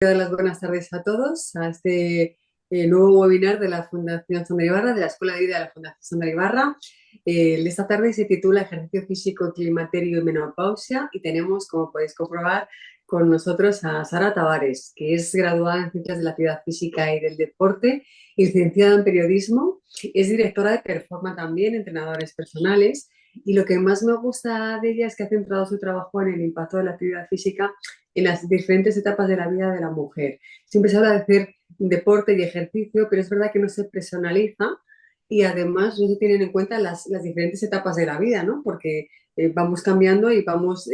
Dar las buenas tardes a todos a este nuevo webinar de la Fundación Sandra Ibarra, de la Escuela de Vida de la Fundación Sandra Ibarra. De esta tarde se titula Ejercicio físico, climaterio y menopausia y tenemos, como podéis comprobar, con nosotros a Sara Tavares, que es graduada en Ciencias de la Actividad Física y del Deporte y licenciada en Periodismo. Es directora de Performa también, entrenadores personales. Y lo que más me gusta de ella es que ha centrado su trabajo en el impacto de la actividad física en las diferentes etapas de la vida de la mujer. Siempre se habla de hacer deporte y ejercicio, pero es verdad que no se personaliza y además no se tienen en cuenta las diferentes etapas de la vida, ¿no? Porque vamos cambiando y vamos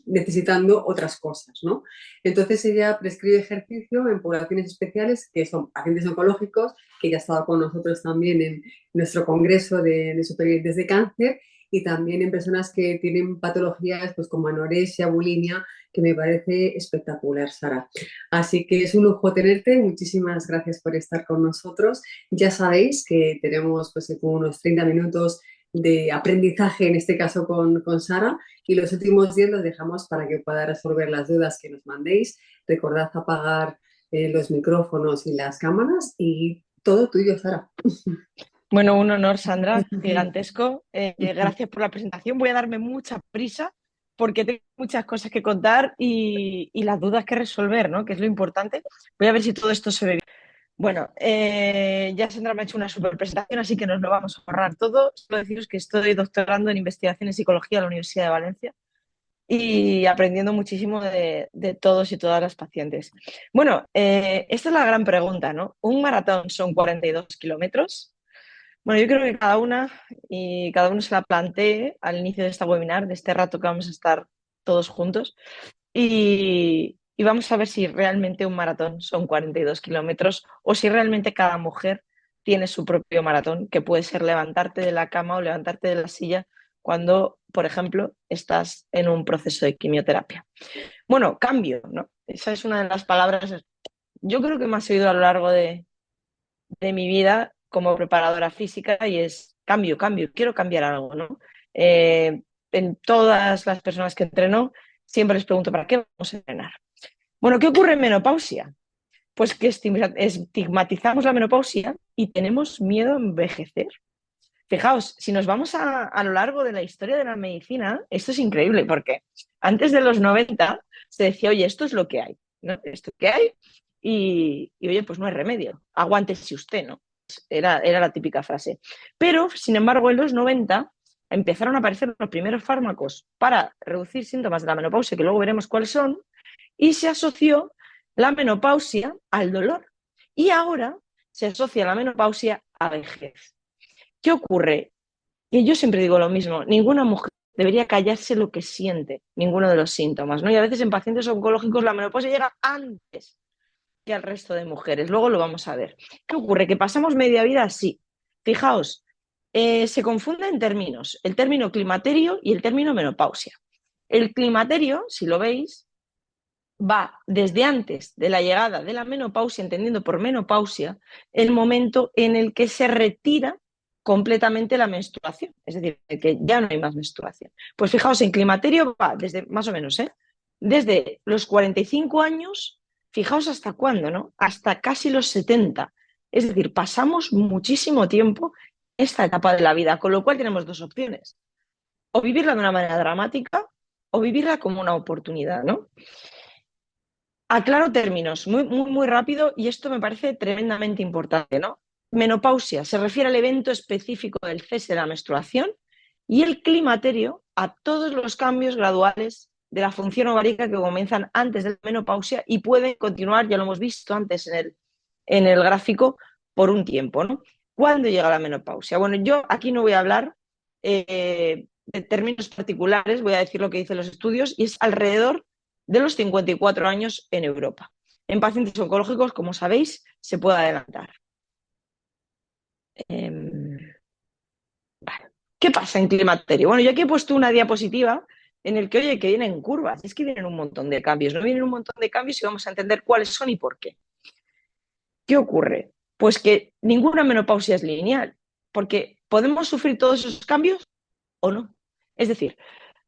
necesitando otras cosas, ¿no? Entonces ella prescribe ejercicio en poblaciones especiales que son pacientes oncológicos, que ya ha estado con nosotros también en nuestro congreso de supervivientes de cáncer, y también en personas que tienen patologías pues, como anorexia, bulimia, que me parece espectacular, Sara. Así que es un lujo tenerte. Muchísimas gracias por estar con nosotros. Ya sabéis que tenemos pues, unos 30 minutos de aprendizaje, en este caso con Sara, y los últimos 10 los dejamos para que pueda resolver las dudas que nos mandéis. Recordad apagar los micrófonos y las cámaras y todo tuyo, Sara. Bueno, un honor, Sandra, gigantesco. Gracias por la presentación. Voy a darme mucha prisa porque tengo muchas cosas que contar y las dudas que resolver, ¿no? Que es lo importante. Voy a ver si todo esto se ve bien. Bueno, ya Sandra me ha hecho una súper presentación, así que nos lo vamos a ahorrar todo. Solo deciros que estoy doctorando en investigación en psicología en la Universidad de Valencia y aprendiendo muchísimo de todos y todas las pacientes. Bueno, esta es la gran pregunta, ¿no? ¿Un maratón son 42 kilómetros? Bueno, yo creo que cada uno se la plantee al inicio de esta webinar, de este rato que vamos a estar todos juntos, y vamos a ver si realmente un maratón son 42 kilómetros o si realmente cada mujer tiene su propio maratón, que puede ser levantarte de la cama o levantarte de la silla cuando, por ejemplo, estás en un proceso de quimioterapia. Bueno, cambio, ¿no? Esa es una de las palabras, yo creo que más he oído a lo largo de mi vida como preparadora física y es cambio, cambio, quiero cambiar algo, ¿no? En todas las personas que entreno siempre les pregunto, ¿para qué vamos a entrenar? Bueno, ¿qué ocurre en menopausia? Pues que estigmatizamos la menopausia y tenemos miedo a envejecer. Fijaos, si nos vamos a lo largo de la historia de la medicina, esto es increíble porque antes de los 90 se decía, oye, esto es lo que hay, ¿no? Esto es lo que hay y oye, pues no hay remedio, aguántese usted, ¿no? Era la típica frase. Pero, sin embargo, en los 90 empezaron a aparecer los primeros fármacos para reducir síntomas de la menopausia, que luego veremos cuáles son, y se asoció la menopausia al dolor. Y ahora se asocia la menopausia a vejez. ¿Qué ocurre? Que yo siempre digo lo mismo, ninguna mujer debería callarse lo que siente, ninguno de los síntomas, ¿no? Y a veces en pacientes oncológicos la menopausia llega antes que al resto de mujeres, luego lo vamos a ver. ¿Qué ocurre? Que pasamos media vida así. Fijaos, se confunden términos, el término climaterio y el término menopausia. El climaterio, si lo veis, va desde antes de la llegada de la menopausia, entendiendo por menopausia, el momento en el que se retira completamente la menstruación, es decir, que ya no hay más menstruación. Pues fijaos, en climaterio va desde, más o menos, desde los 45 años, fijaos hasta cuándo, ¿no? Hasta casi los 70. Es decir, pasamos muchísimo tiempo en esta etapa de la vida, con lo cual tenemos dos opciones, o vivirla de una manera dramática o vivirla como una oportunidad, ¿no? Aclaro términos muy, muy, muy rápido y esto me parece tremendamente importante, ¿no? Menopausia se refiere al evento específico del cese de la menstruación y el climaterio a todos los cambios graduales de la función ovárica que comienzan antes de la menopausia y pueden continuar, ya lo hemos visto antes en el gráfico, por un tiempo, ¿no? ¿Cuándo llega la menopausia? Bueno, yo aquí no voy a hablar de términos particulares, voy a decir lo que dicen los estudios y es alrededor de los 54 años en Europa. En pacientes oncológicos, como sabéis, se puede adelantar. Vale. ¿Qué pasa en climaterio? Bueno, yo aquí he puesto una diapositiva en el que, oye, que vienen curvas, es que vienen un montón de cambios, no vienen un montón de cambios y vamos a entender cuáles son y por qué. ¿Qué ocurre? Pues que ninguna menopausia es lineal, porque podemos sufrir todos esos cambios o no. Es decir,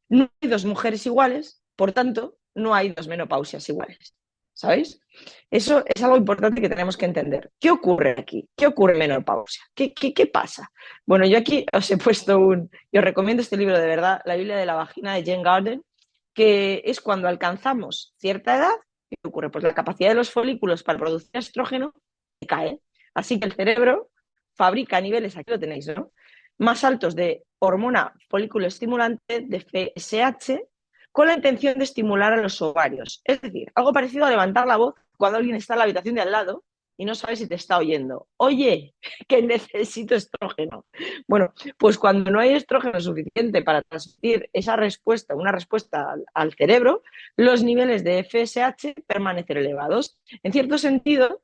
no hay dos mujeres iguales, por tanto, no hay dos menopausias iguales. ¿sabéis? Eso es algo importante que tenemos que entender. ¿Qué ocurre aquí? ¿Qué ocurre en menopausia? ¿Qué pasa? Bueno, yo aquí os he puesto y os recomiendo este libro de verdad, La Biblia de la Vagina de Jane Garden, que es cuando alcanzamos cierta edad, ¿qué ocurre? Pues la capacidad de los folículos para producir estrógeno cae. Así que el cerebro fabrica niveles, aquí lo tenéis, ¿no? Más altos de hormona folículo estimulante, de FSH, con la intención de estimular a los ovarios. Es decir, algo parecido a levantar la voz cuando alguien está en la habitación de al lado y no sabe si te está oyendo. Oye, que necesito estrógeno. Bueno, pues cuando no hay estrógeno suficiente para transmitir esa respuesta, una respuesta al cerebro, los niveles de FSH permanecen elevados. En cierto sentido,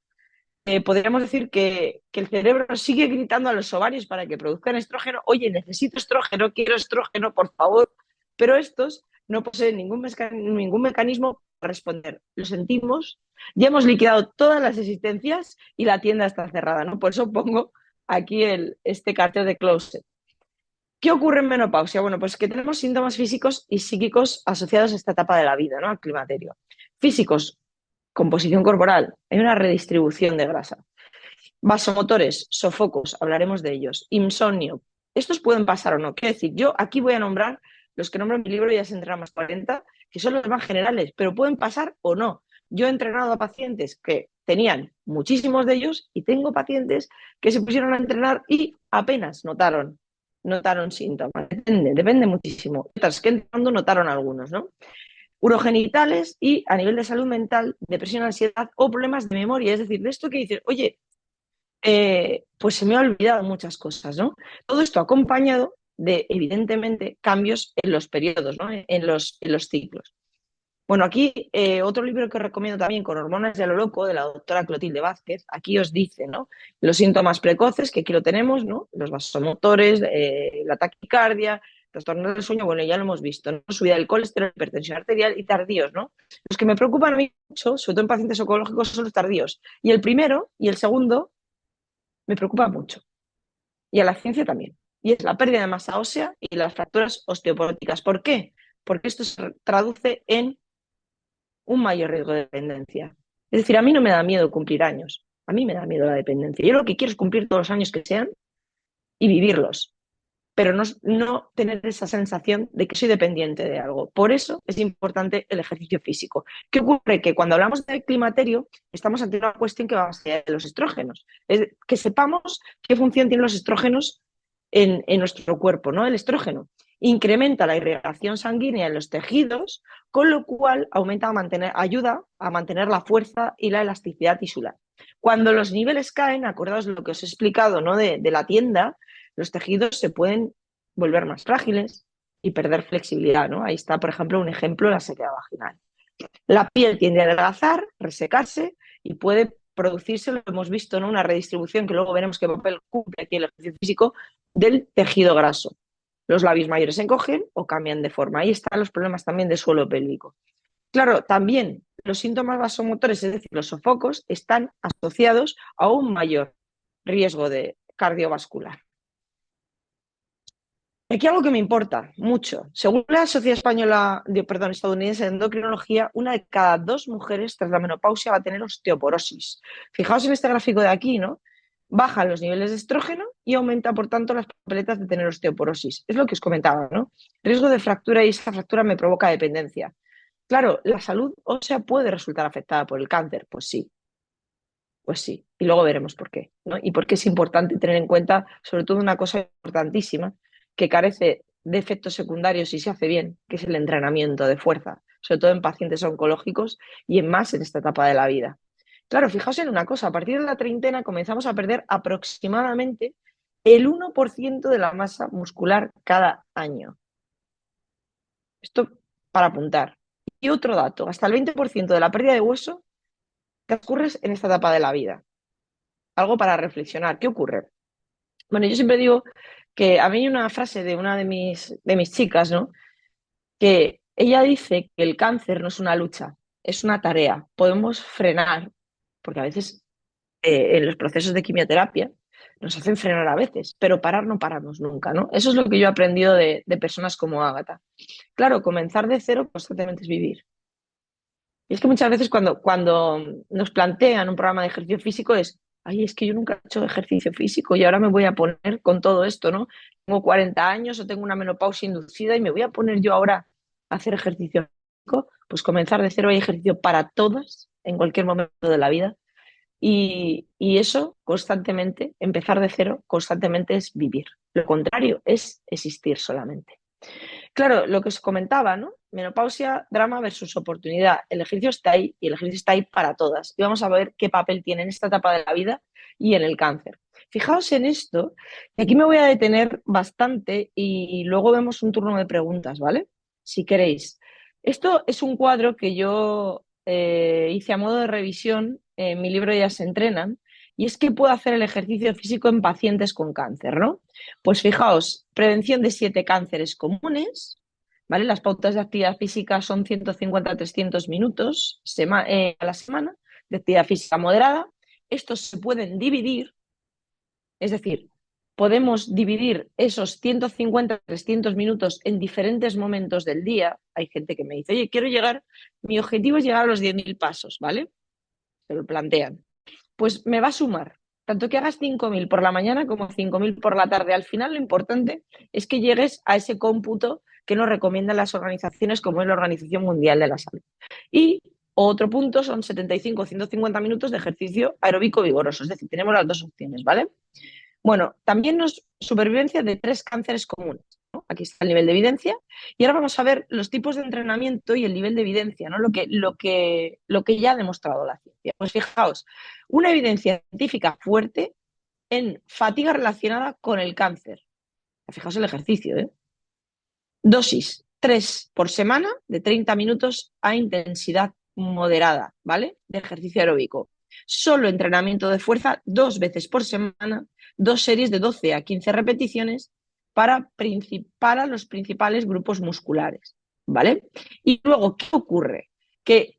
podríamos decir que el cerebro sigue gritando a los ovarios para que produzcan estrógeno. Oye, necesito estrógeno, quiero estrógeno, por favor. Pero estos no poseen ningún mecanismo para responder. Lo sentimos, ya hemos liquidado todas las existencias y la tienda está cerrada, ¿no? Por eso pongo aquí este cartel de closet. ¿Qué ocurre en menopausia? Bueno, pues que tenemos síntomas físicos y psíquicos asociados a esta etapa de la vida, ¿no? Al climaterio. Físicos, composición corporal, hay una redistribución de grasa. Vasomotores, sofocos, hablaremos de ellos. Insomnio, estos pueden pasar o no. Quiero decir, yo aquí voy a nombrar los que nombro en mi libro, ya se entrenan más 40, que son los más generales, pero pueden pasar o no. Yo he entrenado a pacientes que tenían muchísimos de ellos y tengo pacientes que se pusieron a entrenar y apenas notaron síntomas. Depende muchísimo. Otras que entrando notaron algunos, ¿no? Urogenitales y a nivel de salud mental, depresión, ansiedad o problemas de memoria. Es decir, de esto que dices, oye, pues se me ha olvidado muchas cosas, ¿no? Todo esto acompañado de, evidentemente, cambios en los periodos, ¿no? En los ciclos. Bueno, aquí otro libro que os recomiendo también, Con hormonas de lo loco, de la doctora Clotilde Vázquez, aquí os dice, ¿no? Los síntomas precoces, que aquí lo tenemos, ¿no? Los vasomotores, la taquicardia, trastornos del sueño, bueno, ya lo hemos visto, ¿no? Subida del colesterol, hipertensión arterial y tardíos, ¿no? Los que me preocupan a mí mucho, sobre todo en pacientes oncológicos, son los tardíos. Y el primero y el segundo me preocupa mucho. Y a la ciencia también. Y es la pérdida de masa ósea y las fracturas osteoporóticas. ¿Por qué? Porque esto se traduce en un mayor riesgo de dependencia. Es decir, a mí no me da miedo cumplir años. A mí me da miedo la dependencia. Yo lo que quiero es cumplir todos los años que sean y vivirlos, pero no tener esa sensación de que soy dependiente de algo. Por eso es importante el ejercicio físico. ¿Qué ocurre? Que cuando hablamos del climaterio, estamos ante una cuestión que va más allá de los estrógenos. Es que sepamos qué función tienen los estrógenos en nuestro cuerpo, ¿no? El estrógeno incrementa la irrigación sanguínea en los tejidos, con lo cual ayuda a mantener la fuerza y la elasticidad tisular. Cuando los niveles caen, acordaos lo que os he explicado, ¿no? de la tienda, los tejidos se pueden volver más frágiles y perder flexibilidad, ¿no? Ahí está, por ejemplo, un ejemplo, la sequedad vaginal. La piel tiende a adelgazar, resecarse y puede producirse, lo hemos visto, ¿no? Una redistribución que luego veremos qué papel cumple aquí el ejercicio físico del tejido graso. Los labios mayores se encogen o cambian de forma. Ahí están los problemas también de suelo pélvico. Claro, también los síntomas vasomotores, es decir, los sofocos, están asociados a un mayor riesgo de cardiovascular. Aquí algo que me importa mucho. Según la Sociedad Estadounidense de Endocrinología, una de cada dos mujeres tras la menopausia va a tener osteoporosis. Fijaos en este gráfico de aquí, ¿no? Bajan los niveles de estrógeno y aumenta, por tanto, las papeletas de tener osteoporosis. Es lo que os comentaba, ¿no? Riesgo de fractura y esa fractura me provoca dependencia. Claro, ¿la salud ósea puede resultar afectada por el cáncer? Pues sí. Pues sí, y luego veremos por qué, ¿no? Y por qué es importante tener en cuenta, sobre todo, una cosa importantísima, que carece de efectos secundarios si se hace bien, que es el entrenamiento de fuerza, sobre todo en pacientes oncológicos y en más en esta etapa de la vida. Claro, fijaos en una cosa, a partir de la treintena comenzamos a perder aproximadamente el 1% de la masa muscular cada año. Esto para apuntar. Y otro dato, hasta el 20% de la pérdida de hueso transcurre en esta etapa de la vida. Algo para reflexionar. ¿Qué ocurre? Bueno, yo siempre digo que a mí hay una frase de una de mis chicas, ¿no? Que ella dice que el cáncer no es una lucha, es una tarea. Podemos frenar, porque a veces en los procesos de quimioterapia nos hacen frenar a veces, pero parar no paramos nunca, ¿no? Eso es lo que yo he aprendido de personas como Ágata. Claro, comenzar de cero constantemente es vivir. Y es que muchas veces cuando nos plantean un programa de ejercicio físico es, ay, es que yo nunca he hecho ejercicio físico y ahora me voy a poner con todo esto, ¿no? Tengo 40 años o tengo una menopausia inducida y me voy a poner yo ahora a hacer ejercicio físico. Pues comenzar de cero, hay ejercicio para todas en cualquier momento de la vida. Y eso constantemente, empezar de cero, constantemente es vivir. Lo contrario es existir solamente. Claro, lo que os comentaba, ¿no? Menopausia, drama versus oportunidad. El ejercicio está ahí y el ejercicio está ahí para todas. Y vamos a ver qué papel tiene en esta etapa de la vida y en el cáncer. Fijaos en esto, y aquí me voy a detener bastante y luego vemos un turno de preguntas, ¿vale? Si queréis. Esto es un cuadro que yo hice a modo de revisión en mi libro Ya se entrenan, y es que puedo hacer el ejercicio físico en pacientes con cáncer, ¿no? Pues fijaos, prevención de 7 cánceres comunes, ¿vale? Las pautas de actividad física son 150 a 300 minutos a la semana de actividad física moderada. Estos se pueden dividir, es decir, podemos dividir esos 150 a 300 minutos en diferentes momentos del día. Hay gente que me dice, oye, quiero llegar, mi objetivo es llegar a los 10.000 pasos, ¿vale? Se lo plantean. Pues me va a sumar. Tanto que hagas 5.000 por la mañana como 5.000 por la tarde. Al final lo importante es que llegues a ese cómputo que nos recomiendan las organizaciones como es la Organización Mundial de la Salud. Y otro punto son 75 o 150 minutos de ejercicio aeróbico vigoroso. Es decir, tenemos las dos opciones, ¿vale? Bueno, también nos supervivencia de 3 cánceres comunes, ¿no? Aquí está el nivel de evidencia. Y ahora vamos a ver los tipos de entrenamiento y el nivel de evidencia, ¿no? Lo que ya ha demostrado la ciencia. Pues fijaos, una evidencia científica fuerte en fatiga relacionada con el cáncer. Fijaos el ejercicio, ¿eh? Dosis 3 por semana de 30 minutos a intensidad moderada, ¿vale? De ejercicio aeróbico. Solo entrenamiento de fuerza 2 veces por semana, 2 series de 12 a 15 repeticiones para los principales grupos musculares, ¿vale? Y luego, ¿qué ocurre? Que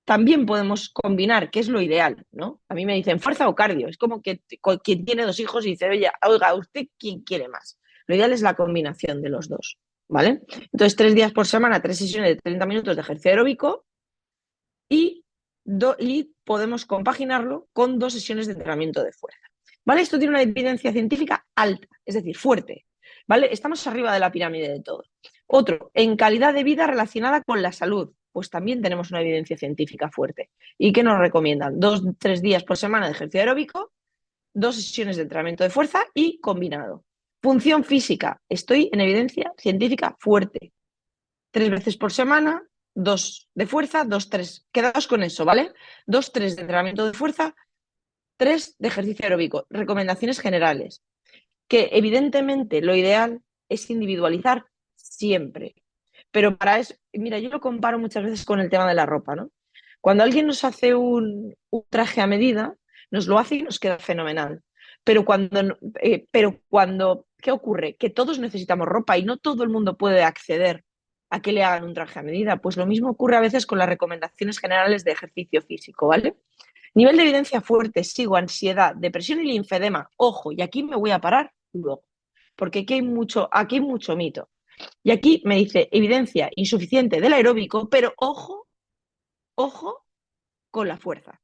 también podemos combinar, que es lo ideal, ¿no? A mí me dicen fuerza o cardio, es como que quien tiene 2 hijos y dice, oye, oiga, ¿usted quién quiere más? Lo ideal es la combinación de los dos, ¿vale? Entonces, 3 días por semana, 3 sesiones de 30 minutos de ejercicio aeróbico y, y podemos compaginarlo con 2 sesiones de entrenamiento de fuerza, ¿vale? Esto tiene una evidencia científica alta, es decir, fuerte, ¿vale? Estamos arriba de la pirámide de todo. Otro, en calidad de vida relacionada con la salud, pues también tenemos una evidencia científica fuerte. ¿Y qué nos recomiendan? 2-3 días por semana de ejercicio aeróbico, 2 sesiones de entrenamiento de fuerza y combinado. Función física, estoy en evidencia científica fuerte. 3 veces por semana, 2 de fuerza, 2-3. Quedaos con eso, ¿vale? 2-3 de entrenamiento de fuerza, 3 de ejercicio aeróbico. Recomendaciones generales. Que evidentemente lo ideal es individualizar siempre. Pero para eso, mira, yo lo comparo muchas veces con el tema de la ropa, ¿no? Cuando alguien nos hace un traje a medida, nos lo hace y nos queda fenomenal. Pero cuando, ¿qué ocurre? Que todos necesitamos ropa y no todo el mundo puede acceder a que le hagan un traje a medida. Pues lo mismo ocurre a veces con las recomendaciones generales de ejercicio físico, ¿vale? Nivel de evidencia fuerte, sigo, ansiedad, depresión y linfedema. Ojo, y aquí me voy a parar luego, porque aquí hay mucho mito. Y aquí me dice evidencia insuficiente del aeróbico, pero ojo, ojo con la fuerza,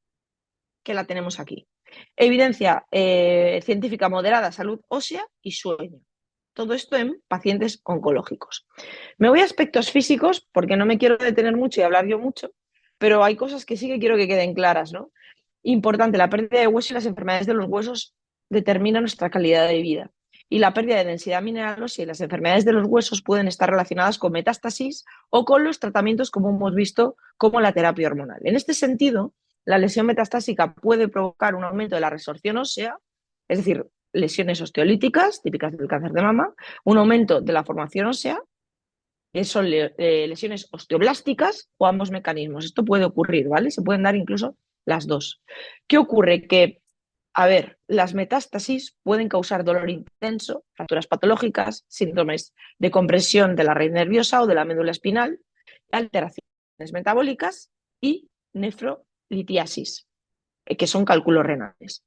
que la tenemos aquí. Evidencia científica moderada, salud ósea y sueño. Todo esto en pacientes oncológicos. Me voy a aspectos físicos porque no me quiero detener mucho y hablar yo mucho, pero hay cosas que sí que quiero que queden claras, ¿no? Importante, la pérdida de hueso y las enfermedades de los huesos determinan nuestra calidad de vida. Y la pérdida de densidad mineral ósea y las enfermedades de los huesos pueden estar relacionadas con metástasis o con los tratamientos, como hemos visto, como la terapia hormonal. En este sentido, la lesión metastásica puede provocar un aumento de la resorción ósea, es decir, lesiones osteolíticas, típicas del cáncer de mama, un aumento de la formación ósea, que son lesiones osteoblásticas o ambos mecanismos. Esto puede ocurrir, ¿vale? Se pueden dar incluso las dos. ¿Qué ocurre? Que, a ver, las metástasis pueden causar dolor intenso, fracturas patológicas, síndromes de compresión de la red nerviosa o de la médula espinal, alteraciones metabólicas y nefrolitiasis, que son cálculos renales.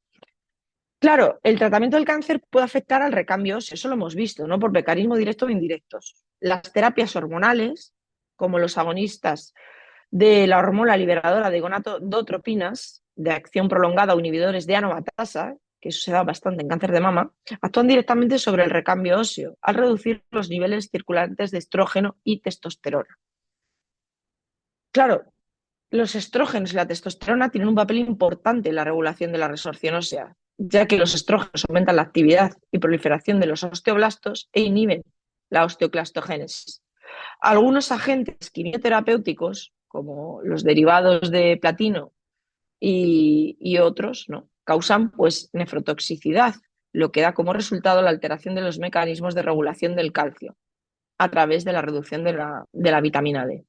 Claro, el tratamiento del cáncer puede afectar al recambio óseo, eso lo hemos visto, ¿no? Por mecanismo directo o indirectos. Las terapias hormonales, como los agonistas de la hormona liberadora de gonadotropinas de acción prolongada o inhibidores de anomatasa, que eso se da bastante en cáncer de mama, actúan directamente sobre el recambio óseo al reducir los niveles circulantes de estrógeno y testosterona. Claro, los estrógenos y la testosterona tienen un papel importante en la regulación de la resorción ósea, ya que los estrógenos aumentan la actividad y proliferación de los osteoblastos e inhiben la osteoclastogénesis. Algunos agentes quimioterapéuticos, como los derivados de platino y otros, ¿no?, causan pues nefrotoxicidad, lo que da como resultado la alteración de los mecanismos de regulación del calcio a través de la reducción de la vitamina D.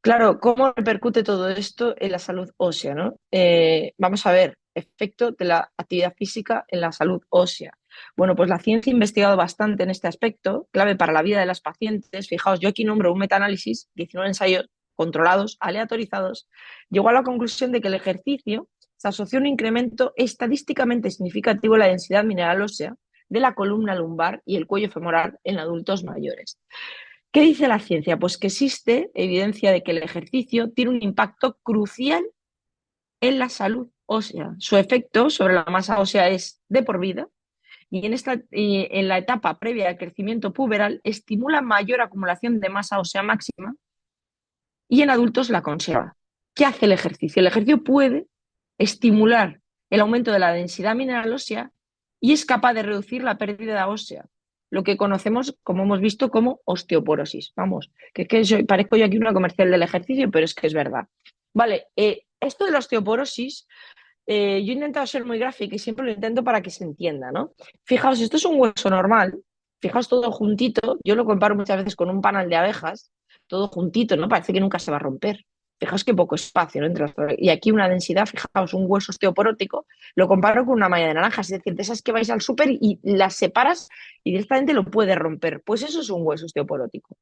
Claro, ¿cómo repercute todo esto en la salud ósea, ¿no? Vamos a ver, efecto de la actividad física en la salud ósea. Bueno, pues la ciencia ha investigado bastante en este aspecto, clave para la vida de las pacientes. Fijaos, yo aquí nombro un metaanálisis, 19 ensayos controlados, aleatorizados, llegó a la conclusión de que el ejercicio se asoció a un incremento estadísticamente significativo en la densidad mineral ósea de la columna lumbar y el cuello femoral en adultos mayores. ¿Qué dice la ciencia? Pues que existe evidencia de que el ejercicio tiene un impacto crucial en la salud ósea. Su efecto sobre la masa ósea es de por vida y en la etapa previa al crecimiento puberal estimula mayor acumulación de masa ósea máxima y en adultos la conserva. ¿Qué hace el ejercicio? El ejercicio puede estimular el aumento de la densidad mineral ósea y es capaz de reducir la pérdida ósea, lo que conocemos, como hemos visto, como osteoporosis. Vamos, que parezco yo aquí una comercial del ejercicio, pero es que es verdad. Vale, esto de la osteoporosis, yo he intentado ser muy gráfica y siempre lo intento para que se entienda, ¿no? Fijaos, esto es un hueso normal, fijaos todo juntito, yo lo comparo muchas veces con un panal de abejas, todo juntito, ¿no? Parece que nunca se va a romper. Fijaos qué poco espacio, ¿no? Y aquí una densidad, fijaos, un hueso osteoporótico, lo comparo con una malla de naranjas, es decir, de esas que vais al súper y las separas y directamente lo puedes romper. Pues eso es un hueso osteoporótico.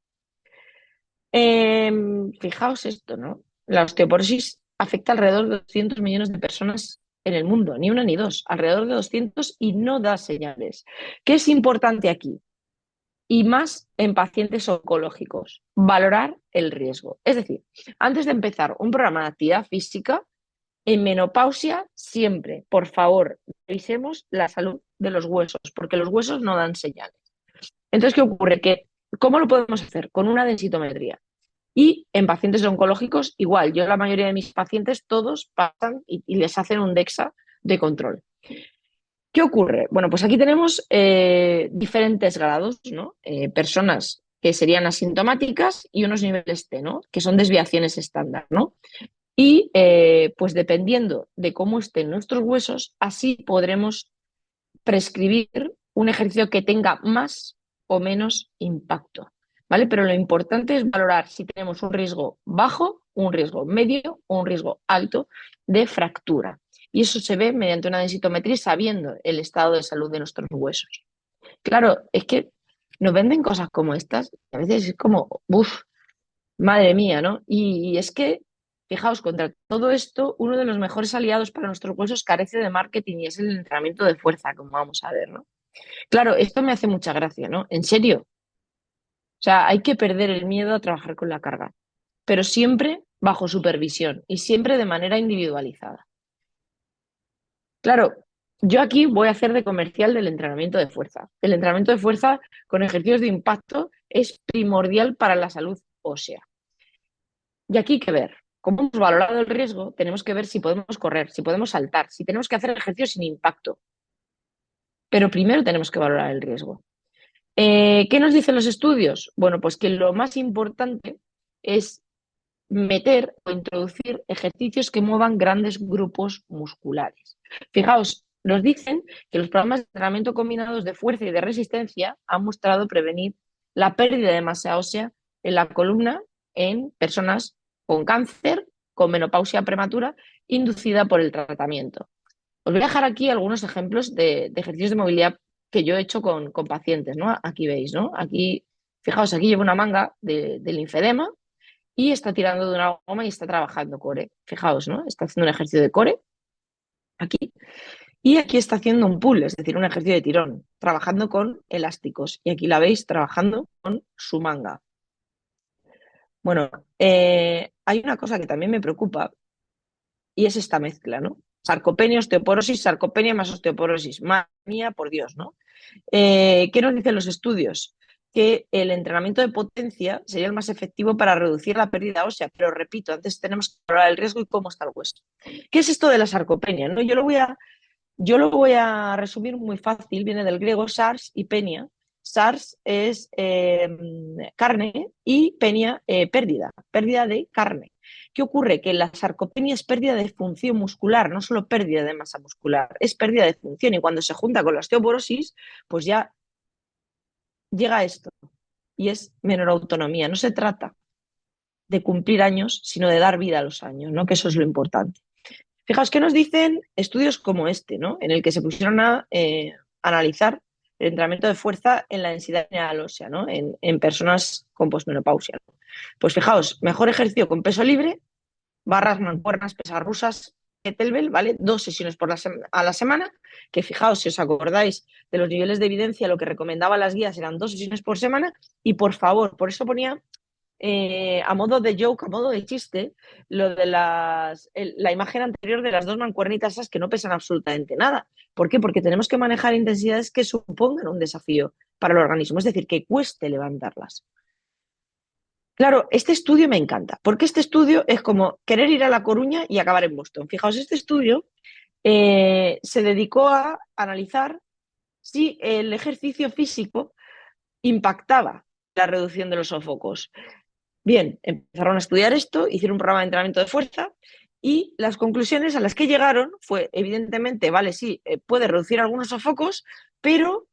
Fijaos esto, ¿no? La osteoporosis afecta alrededor de 200 millones de personas en el mundo, ni una ni dos, alrededor de 200 y no da señales. ¿Qué es importante aquí? Y más en pacientes oncológicos, valorar el riesgo. Es decir, antes de empezar un programa de actividad física, en menopausia siempre, por favor, revisemos la salud de los huesos, porque los huesos no dan señales. Entonces, ¿qué ocurre? ¿Cómo lo podemos hacer? Con una densitometría. Y en pacientes oncológicos, igual, yo la mayoría de mis pacientes, todos pasan y les hacen un DEXA de control. ¿Qué ocurre? Bueno, pues aquí tenemos diferentes grados, ¿no? Personas que serían asintomáticas y unos niveles T, ¿no? Que son desviaciones estándar, ¿no? Y pues dependiendo de cómo estén nuestros huesos, así podremos prescribir un ejercicio que tenga más o menos impacto, ¿vale? Pero lo importante es valorar si tenemos un riesgo bajo, un riesgo medio o un riesgo alto de fractura. Y eso se ve mediante una densitometría sabiendo el estado de salud de nuestros huesos. Claro, es que nos venden cosas como estas, a veces es como, uff, madre mía, ¿no? Y es que, fijaos, contra todo esto, uno de los mejores aliados para nuestros huesos carece de marketing y es el entrenamiento de fuerza, como vamos a ver, ¿no? Claro, esto me hace mucha gracia, ¿no? En serio. O sea, hay que perder el miedo a trabajar con la carga, pero siempre bajo supervisión y siempre de manera individualizada. Claro, yo aquí voy a hacer de comercial del entrenamiento de fuerza. El entrenamiento de fuerza con ejercicios de impacto es primordial para la salud ósea. Y aquí hay que ver, como hemos valorado el riesgo, tenemos que ver si podemos correr, si podemos saltar, si tenemos que hacer ejercicios sin impacto. Pero primero tenemos que valorar el riesgo. ¿Qué nos dicen los estudios? Bueno, pues que lo más importante es meter o introducir ejercicios que muevan grandes grupos musculares. Fijaos, nos dicen que los programas de entrenamiento combinados de fuerza y de resistencia han mostrado prevenir la pérdida de masa ósea en la columna en personas con cáncer, con menopausia prematura, inducida por el tratamiento. Os voy a dejar aquí algunos ejemplos de ejercicios de movilidad que yo he hecho con pacientes, ¿no? Aquí veis, ¿no? Aquí, fijaos, aquí llevo una manga de linfedema y está tirando de una goma y está trabajando core. Fijaos, ¿no? Está haciendo un ejercicio de core aquí. Y aquí está haciendo un pull, es decir, un ejercicio de tirón, trabajando con elásticos. Y aquí la veis trabajando con su manga. Bueno, hay una cosa que también me preocupa y es esta mezcla, ¿no? Sarcopenia, osteoporosis, sarcopenia más osteoporosis. Madre mía, por Dios, ¿no? ¿Qué nos dicen los estudios? Que el entrenamiento de potencia sería el más efectivo para reducir la pérdida ósea, pero repito, antes tenemos que hablar del riesgo y cómo está el hueso. ¿Qué es esto de la sarcopenia? ¿No? Yo lo voy a resumir muy fácil, viene del griego sars y penia. Sars es carne y penia pérdida de carne. ¿Qué ocurre? Que la sarcopenia es pérdida de función muscular, no solo pérdida de masa muscular, es pérdida de función y cuando se junta con la osteoporosis, pues ya llega esto y es menor autonomía. No se trata de cumplir años, sino de dar vida a los años, ¿no? Que eso es lo importante. Fijaos que nos dicen estudios como este, ¿no? En el que se pusieron a analizar el entrenamiento de fuerza en la densidad mineral ósea, ¿no? En personas con posmenopausia. Pues fijaos, mejor ejercicio con peso libre, barras, mancuernas, pesas rusas, kettlebell, ¿vale? 2 sesiones a la semana, que fijaos, si os acordáis de los niveles de evidencia, lo que recomendaban las guías eran 2 sesiones por semana, y por favor, por eso ponía a modo de joke, a modo de chiste, lo de la imagen anterior de las dos mancuernitas esas que no pesan absolutamente nada. ¿Por qué? Porque tenemos que manejar intensidades que supongan un desafío para el organismo, es decir, que cueste levantarlas. Claro, este estudio me encanta, porque este estudio es como querer ir a La Coruña y acabar en Boston. Fijaos, este estudio se dedicó a analizar si el ejercicio físico impactaba la reducción de los sofocos. Bien, empezaron a estudiar esto, hicieron un programa de entrenamiento de fuerza y las conclusiones a las que llegaron fue, evidentemente, vale, sí, puede reducir algunos sofocos, pero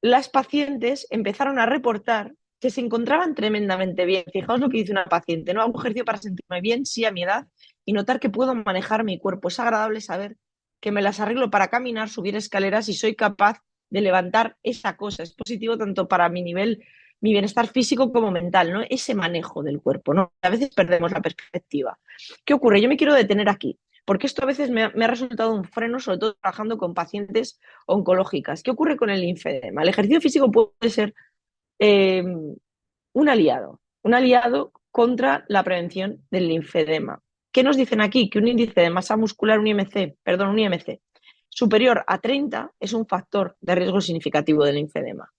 las pacientes empezaron a reportar que se encontraban tremendamente bien. Fijaos lo que dice una paciente, no hago ejercicio para sentirme bien, sí a mi edad, y notar que puedo manejar mi cuerpo. Es agradable saber que me las arreglo para caminar, subir escaleras y soy capaz de levantar esa cosa. Es positivo tanto para mi nivel, mi bienestar físico como mental, ¿no? Ese manejo del cuerpo, ¿no? A veces perdemos la perspectiva. ¿Qué ocurre? Yo me quiero detener aquí, porque esto a veces me ha resultado un freno, sobre todo trabajando con pacientes oncológicas. ¿Qué ocurre con el linfedema? El ejercicio físico puede ser eh, un aliado contra la prevención del linfedema. ¿Qué nos dicen aquí? Que un índice de masa muscular, un IMC, superior a 30 es un factor de riesgo significativo del linfedema.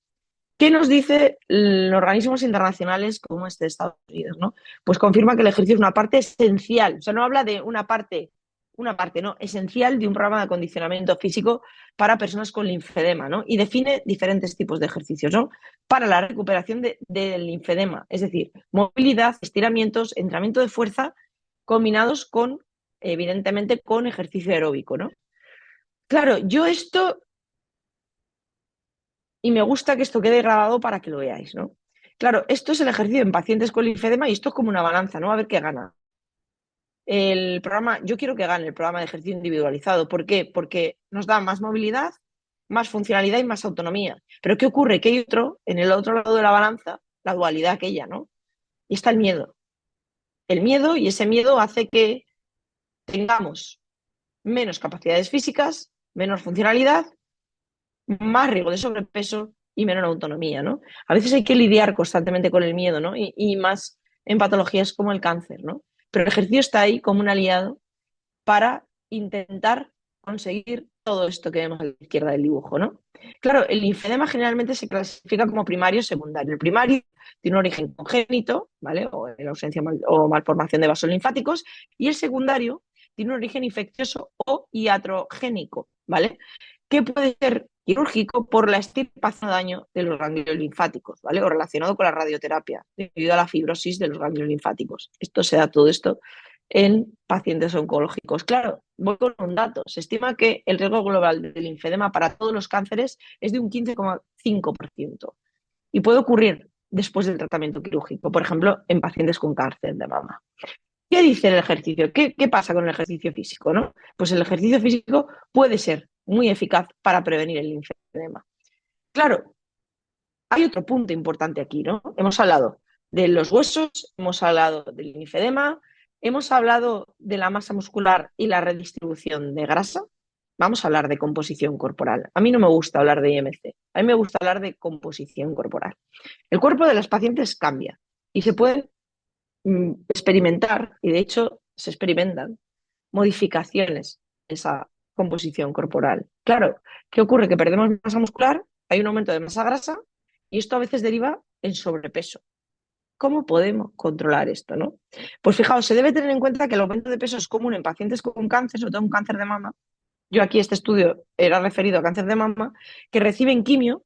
¿Qué nos dice los organismos internacionales como este de Estados Unidos? ¿No? Pues confirma que el ejercicio es una parte esencial, o sea, no habla de una parte no, esencial de un programa de acondicionamiento físico para personas con linfedema, ¿no? Y define diferentes tipos de ejercicios, ¿no? Para la recuperación del linfedema, es decir, movilidad, estiramientos, entrenamiento de fuerza combinados con, evidentemente, con ejercicio aeróbico, ¿no? Claro, yo esto y me gusta que esto quede grabado para que lo veáis, ¿no? Claro, esto es el ejercicio en pacientes con linfedema y esto es como una balanza, ¿no? A ver qué gana. El programa, yo quiero que gane el programa de ejercicio individualizado. ¿Por qué? Porque nos da más movilidad, más funcionalidad y más autonomía. Pero ¿qué ocurre? Que hay otro, en el otro lado de la balanza, la dualidad aquella, ¿no? Y está el miedo. El miedo y ese miedo hace que tengamos menos capacidades físicas, menos funcionalidad, más riesgo de sobrepeso y menor autonomía, ¿no? A veces hay que lidiar constantemente con el miedo, ¿no? Y más en patologías como el cáncer, ¿no? Pero el ejercicio está ahí como un aliado para intentar conseguir todo esto que vemos a la izquierda del dibujo, ¿no? Claro, el linfedema generalmente se clasifica como primario o secundario. El primario tiene un origen congénito, ¿vale? O en ausencia o malformación de vasos linfáticos, y el secundario tiene un origen infeccioso o iatrogénico, ¿vale? Que puede ser quirúrgico por la extirpación o daño de los ganglios linfáticos, ¿vale? O relacionado con la radioterapia, debido a la fibrosis de los ganglios linfáticos. Esto se da todo esto en pacientes oncológicos. Claro, voy con un dato. Se estima que el riesgo global del linfedema para todos los cánceres es de un 15,5% y puede ocurrir después del tratamiento quirúrgico, por ejemplo, en pacientes con cáncer de mama. ¿Qué dice el ejercicio? ¿Qué pasa con el ejercicio físico? ¿No? Pues el ejercicio físico puede ser muy eficaz para prevenir el linfedema. Claro, hay otro punto importante aquí, ¿no? Hemos hablado de los huesos, hemos hablado del linfedema, hemos hablado de la masa muscular y la redistribución de grasa. Vamos a hablar de composición corporal. A mí no me gusta hablar de IMC, a mí me gusta hablar de composición corporal. El cuerpo de los pacientes cambia y se pueden experimentar, y de hecho se experimentan, modificaciones de esa composición corporal. Claro, ¿qué ocurre? Que perdemos masa muscular, hay un aumento de masa grasa y esto a veces deriva en sobrepeso. ¿Cómo podemos controlar esto, no? Pues fijaos, se debe tener en cuenta que el aumento de peso es común en pacientes con cáncer, sobre todo un cáncer de mama. Yo aquí este estudio era referido a cáncer de mama, que reciben quimio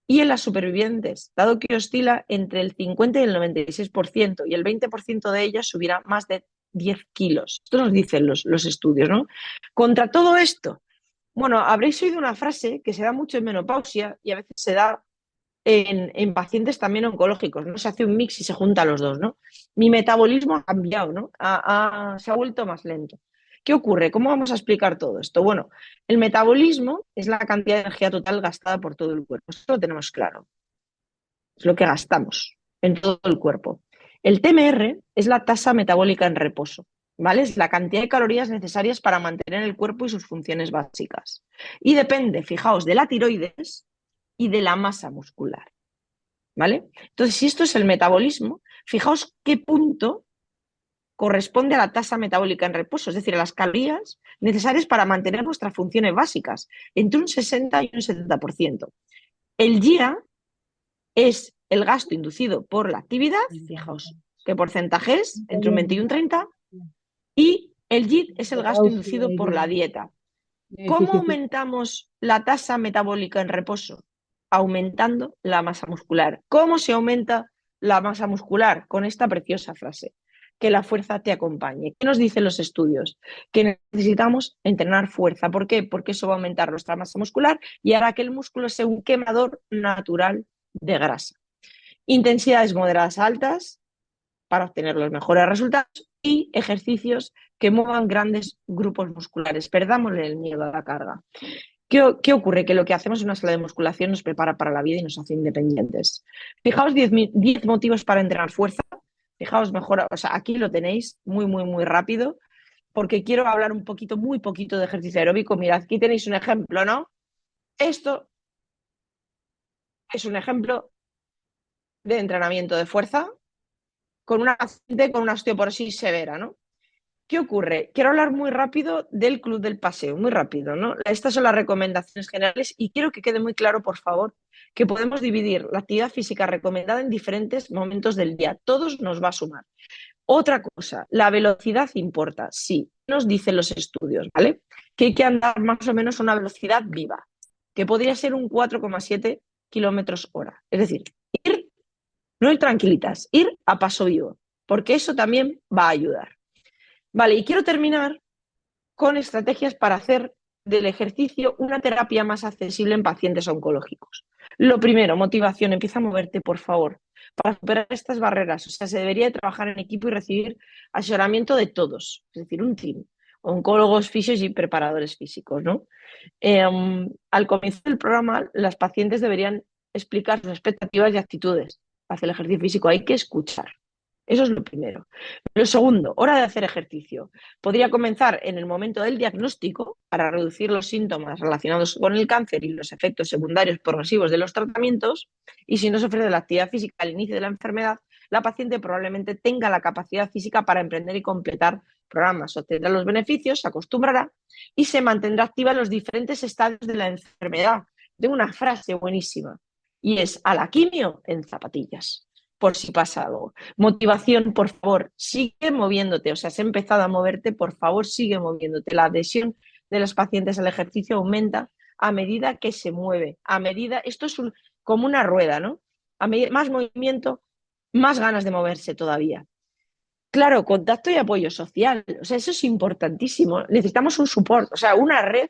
y en las supervivientes, dado que oscila entre el 50 y el 96%, y el 20% de ellas subirá más de 10 kilos. Esto nos dicen los estudios, ¿no? Contra todo esto, bueno, habréis oído una frase que se da mucho en menopausia y a veces se da en pacientes también oncológicos, ¿no? Se hace un mix y se juntan los dos, ¿no? Mi metabolismo ha cambiado, ¿no? Se ha vuelto más lento. ¿Qué ocurre? ¿Cómo vamos a explicar todo esto? Bueno, el metabolismo es la cantidad de energía total gastada por todo el cuerpo. Esto lo tenemos claro. Es lo que gastamos en todo el cuerpo. El TMR es la tasa metabólica en reposo, ¿vale? Es la cantidad de calorías necesarias para mantener el cuerpo y sus funciones básicas. Y depende, fijaos, de la tiroides y de la masa muscular, ¿vale? Entonces, si esto es el metabolismo, fijaos qué punto corresponde a la tasa metabólica en reposo, es decir, a las calorías necesarias para mantener nuestras funciones básicas, entre un 60 y un 70%. El GIA es el gasto inducido por la actividad, fijaos qué porcentaje es, entre un 20 y un 30, y el GIT es el gasto inducido por la dieta. ¿Cómo aumentamos la tasa metabólica en reposo? Aumentando la masa muscular. ¿Cómo se aumenta la masa muscular? Con esta preciosa frase, que la fuerza te acompañe. ¿Qué nos dicen los estudios? Que necesitamos entrenar fuerza. ¿Por qué? Porque eso va a aumentar nuestra masa muscular y hará que el músculo sea un quemador natural de grasa. Intensidades moderadas a altas para obtener los mejores resultados y ejercicios que muevan grandes grupos musculares. Perdámosle el miedo a la carga. ¿Qué ocurre? Que lo que hacemos en una sala de musculación nos prepara para la vida y nos hace independientes. Fijaos 10 motivos para entrenar fuerza. Fijaos mejor, o sea, aquí lo tenéis muy, muy, muy rápido, porque quiero hablar un poquito, muy poquito de ejercicio aeróbico. Mirad, aquí tenéis un ejemplo, ¿no? Esto es un ejemplo de entrenamiento de fuerza con una paciente con una osteoporosis severa, ¿no? ¿Qué ocurre? Quiero hablar muy rápido del Club del Paseo, muy rápido, ¿no? Estas son las recomendaciones generales y quiero que quede muy claro, por favor, que podemos dividir la actividad física recomendada en diferentes momentos del día. Todos nos va a sumar. Otra cosa, la velocidad importa, sí, nos dicen los estudios, ¿vale? Que hay que andar más o menos a una velocidad viva, que podría ser un 4,7 kilómetros hora. Es decir, no ir tranquilitas, ir a paso vivo, porque eso también va a ayudar. Vale, y quiero terminar con estrategias para hacer del ejercicio una terapia más accesible en pacientes oncológicos. Lo primero, motivación, empieza a moverte, por favor, para superar estas barreras. O sea, se debería de trabajar en equipo y recibir asesoramiento de todos, es decir, un team, oncólogos, fisios y preparadores físicos, ¿no? Al comienzo del programa, las pacientes deberían explicar sus expectativas y actitudes hacia el ejercicio físico. Hay que escuchar. Eso es lo primero. Lo segundo, hora de hacer ejercicio. Podría comenzar en el momento del diagnóstico para reducir los síntomas relacionados con el cáncer y los efectos secundarios progresivos de los tratamientos. Y si no se ofrece la actividad física al inicio de la enfermedad, la paciente probablemente tenga la capacidad física para emprender y completar programas. Obtendrá los beneficios, se acostumbrará y se mantendrá activa en los diferentes estadios de la enfermedad. Tengo una frase buenísima y es: a la quimio en zapatillas, por si pasa algo. Motivación, por favor, sigue moviéndote. O sea, has empezado a moverte, por favor, sigue moviéndote. La adhesión de los pacientes al ejercicio aumenta a medida que se mueve. Esto es como una rueda, ¿no? Más movimiento, más ganas de moverse todavía. Claro, contacto y apoyo social. O sea, eso es importantísimo. Necesitamos un support, o sea, una red,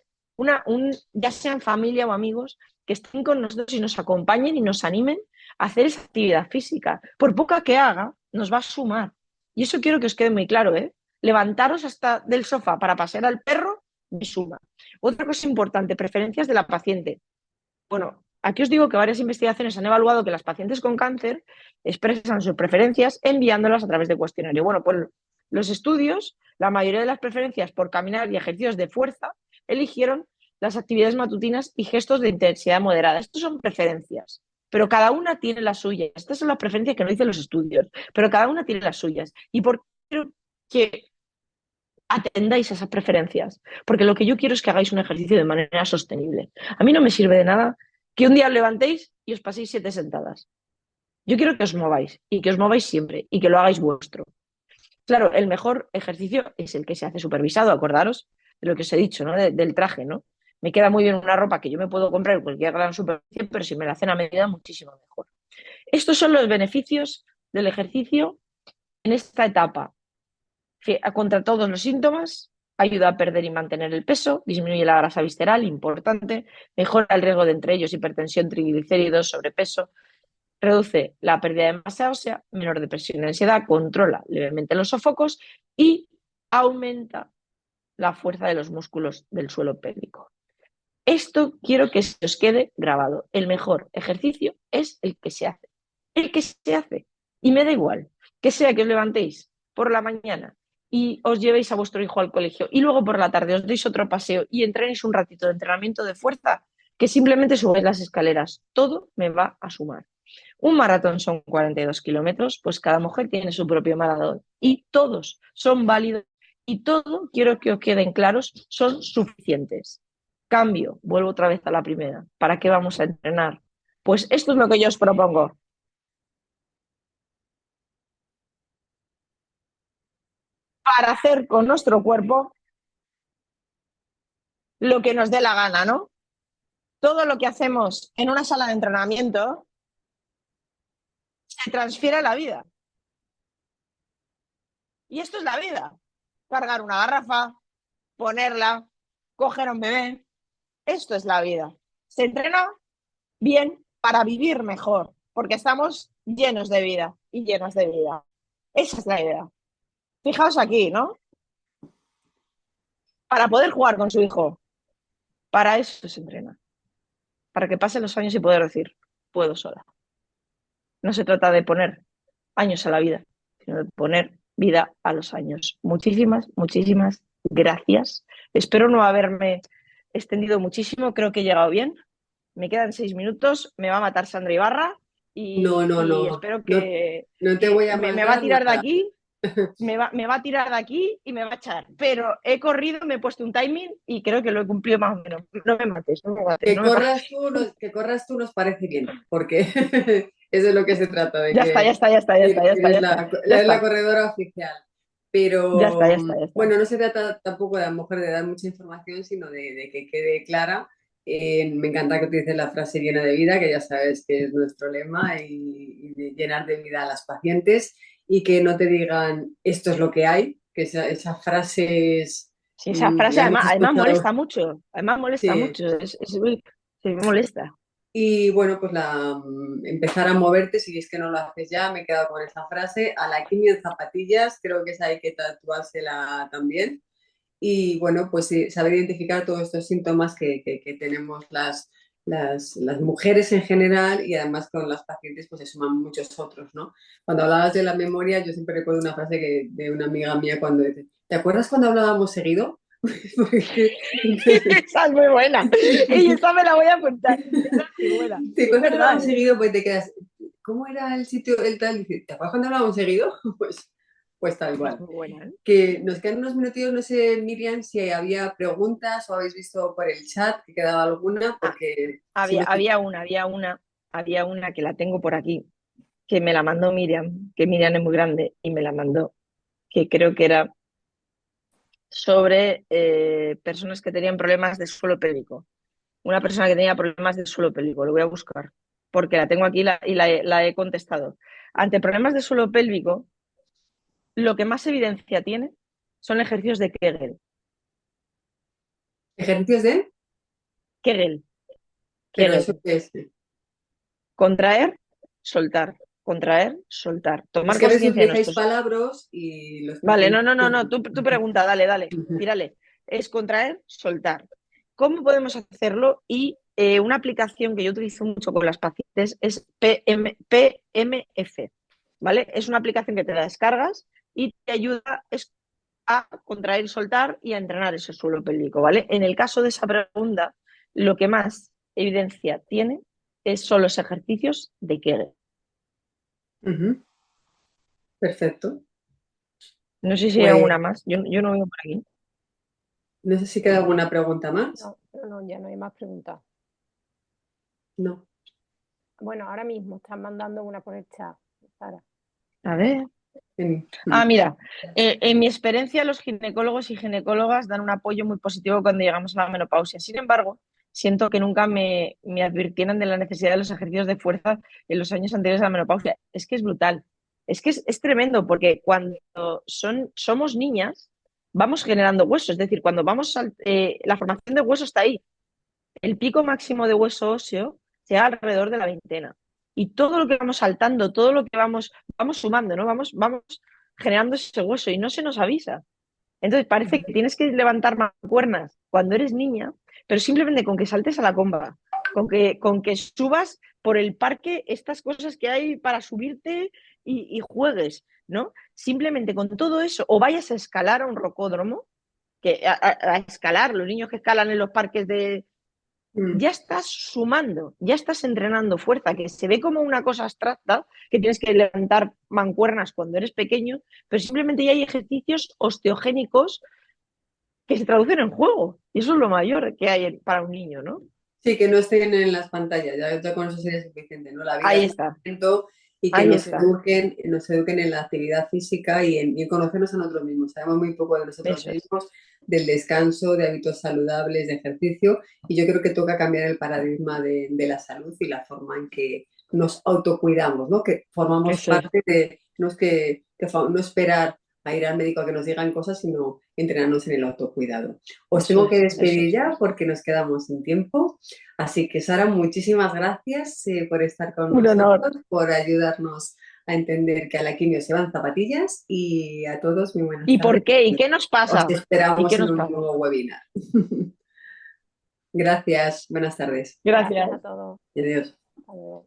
ya sean familia o amigos, que estén con nosotros y nos acompañen y nos animen a hacer esa actividad física. Por poca que haga, nos va a sumar. Y eso quiero que os quede muy claro, ¿eh? Levantaros hasta del sofá para pasear al perro, me suma. Otra cosa importante, preferencias de la paciente. Bueno, aquí os digo que varias investigaciones han evaluado que las pacientes con cáncer expresan sus preferencias enviándolas a través de cuestionario. Bueno, pues los estudios, la mayoría de las preferencias por caminar y ejercicios de fuerza eligieron las actividades matutinas y gestos de intensidad moderada. Estos son preferencias. pero cada una tiene las suyas. Estas son las preferencias que no dicen los estudios, pero cada una tiene las suyas. ¿Y por qué quiero que atendáis a esas preferencias? Porque lo que yo quiero es que hagáis un ejercicio de manera sostenible. A mí no me sirve de nada que un día os levantéis y os paséis 7 sentadas. Yo quiero que os mováis y que os mováis siempre y que lo hagáis vuestro. Claro, el mejor ejercicio es el que se hace supervisado, acordaros de lo que os he dicho, ¿no? Del traje, ¿no? Me queda muy bien una ropa que yo me puedo comprar en cualquier gran superficie, pero si me la hacen a medida, muchísimo mejor. Estos son los beneficios del ejercicio en esta etapa. Contra todos los síntomas, ayuda a perder y mantener el peso, disminuye la grasa visceral, importante, mejora el riesgo de entre ellos hipertensión, triglicéridos, sobrepeso, reduce la pérdida de masa ósea, menor depresión y ansiedad, controla levemente los sofocos y aumenta la fuerza de los músculos del suelo pélvico. Esto quiero que se os quede grabado. El mejor ejercicio es el que se hace. El que se hace. Y me da igual que sea que os levantéis por la mañana y os llevéis a vuestro hijo al colegio y luego por la tarde os deis otro paseo y entrenéis un ratito de entrenamiento de fuerza, que simplemente subáis las escaleras. Todo me va a sumar. Un maratón son 42 kilómetros, pues cada mujer tiene su propio maratón y todos son válidos y todo, quiero que os queden claros, son suficientes. Cambio, vuelvo otra vez a la primera. ¿Para qué vamos a entrenar? Pues esto es lo que yo os propongo. Para hacer con nuestro cuerpo lo que nos dé la gana, ¿no? Todo lo que hacemos en una sala de entrenamiento se transfiere a la vida. Y esto es la vida. Cargar una garrafa, ponerla, coger a un bebé. Esto es la vida. Se entrena bien para vivir mejor, porque estamos llenos de vida y llenos de vida. Esa es la idea. Fijaos aquí, ¿no? Para poder jugar con su hijo. Para eso se entrena. Para que pasen los años y poder decir, puedo sola. No se trata de poner años a la vida, sino de poner vida a los años. Muchísimas, muchísimas gracias. Espero no haberme extendido muchísimo. Creo que he llegado bien. Me quedan 6 minutos. Me va a matar Sandra Ibarra No, no, y no, espero no, que no te voy a me va a matar tirar de nada. aquí. Me va a tirar de aquí y me va a echar. Pero he corrido, me he puesto un timing y creo que lo he cumplido más o menos. No me mates, no me mates, Que no me mates. corras tú, que corras tú nos parece bien, porque eso es lo que se trata, de Ya está, ya que está, ya está, ya está, ya está, ya eres está, ya eres la está, corredora oficial. ya está, Pero ya está, ya está. bueno, no se trata tampoco de a lo mejor de dar mucha información, sino de que quede clara. Me encanta que utilices la frase llena de vida, que ya sabes que es nuestro lema, y de llenar de vida a las pacientes y que no te digan esto es lo que hay, que esa frase es, Sí, esa frase la hemos además escuchado. molesta Sí. mucho, se molesta. Y bueno, pues empezar a moverte, si es que no lo haces ya, me he quedado con esa frase, a la quimio en zapatillas, creo que esa hay que tatuársela también. Y bueno, pues sí, saber identificar todos estos síntomas que tenemos las mujeres en general y además con las pacientes pues se suman muchos otros, ¿no? Cuando hablabas de la memoria, yo siempre recuerdo una frase de una amiga mía cuando dice, ¿te acuerdas cuando hablábamos seguido? Porque, Esa es muy buena. Y esa me la voy a apuntar. Esa es muy buena. ¿te Es acuerdas cuando verdad, hablábamos ¿eh? seguido? Pues te quedas, ¿cómo era el sitio, el tal? Dice, ¿te acuerdas cuando hablábamos seguido? Pues tal Es cual. muy buena, ¿eh? Que nos quedan unos minutillos, no sé, Miriam, si había preguntas o habéis visto por el chat que quedaba alguna, Ah, porque si no, había una que la tengo por aquí, que me la mandó Miriam, que Miriam es muy grande y me la mandó, que creo que era sobre personas que tenían problemas de suelo pélvico. Una persona que tenía problemas de suelo pélvico, lo voy a buscar, porque la tengo aquí la he contestado. Ante problemas de suelo pélvico, lo que más evidencia tiene son ejercicios de Kegel. ejercicios de, Kegel, pero eso Kegel. qué es. Contraer, soltar, contraer, soltar. Es Tomar que a veces conciencia de utilizáis nuestros. palabras y los Vale, pacientes. no, no, no, no. Tú pregunta, dale, dale, tírale. Es contraer, soltar. ¿Cómo podemos hacerlo? Y una aplicación que yo utilizo mucho con las pacientes es PMF, ¿vale? Es una aplicación que te la descargas y te ayuda a contraer y soltar y a entrenar ese suelo pélvico, ¿vale? En el caso de esa pregunta, lo que más evidencia tiene son los ejercicios de Kegel. Ujú. Perfecto. No sé si hay Pues alguna más. Yo no veo por aquí. no sé si queda alguna pregunta más. No, no, no, ya no hay más preguntas. No. Bueno, ahora mismo están mandando una por el chat, Sara. A ver. Mira, en mi experiencia los ginecólogos y ginecólogas dan un apoyo muy positivo cuando llegamos a la menopausia. Sin embargo, siento que nunca me advirtieron de la necesidad de los ejercicios de fuerza en los años anteriores a la menopausia. Es que es brutal. Es que es tremendo porque cuando somos niñas vamos generando hueso. Es decir, cuando la formación de hueso está ahí. El pico máximo de hueso óseo se da alrededor de la veintena. Y todo lo que vamos saltando, todo lo que vamos sumando, ¿no? Vamos generando ese hueso y no se nos avisa. Entonces parece que tienes que levantar mancuernas cuando eres niña, pero simplemente con que saltes a la comba, con que subas por el parque estas cosas que hay para subirte y juegues, ¿no? Simplemente con todo eso, o vayas a escalar a un rocódromo, que a escalar, los niños que escalan en los parques Mm. ya estás sumando, ya estás entrenando fuerza, que se ve como una cosa abstracta, que tienes que levantar mancuernas cuando eres pequeño, pero simplemente ya hay ejercicios osteogénicos que se traducen en juego. Y eso es lo mayor que hay para un niño, ¿no? Sí, que no estén en las pantallas, ya con eso sería suficiente, ¿no? La vida Ahí es está, movimiento y que ahí está. nos eduquen en la actividad física y en conocernos a nosotros mismos. Sabemos muy poco de nosotros Eso es. mismos, del descanso, de hábitos saludables, de ejercicio, y yo creo que toca cambiar el paradigma de la salud y la forma en que nos autocuidamos, ¿no? Que formamos Eso es. parte de, no es no esperar a ir al médico a que nos digan cosas, sino entrenarnos en el autocuidado. Os Eso tengo es. que Eso despedir es. ya porque nos quedamos sin tiempo. Así que, Sara, muchísimas gracias por estar con Un honor. nosotros, por ayudarnos a entender que a la quimio se van zapatillas y a todos muy buenas ¿Y tardes. por qué? ¿Y qué nos Os pasa? ¿Y qué esperamos en nos un pasa? nuevo webinar. Gracias, buenas tardes. Gracias Gracias. a todos. Adiós. Adiós.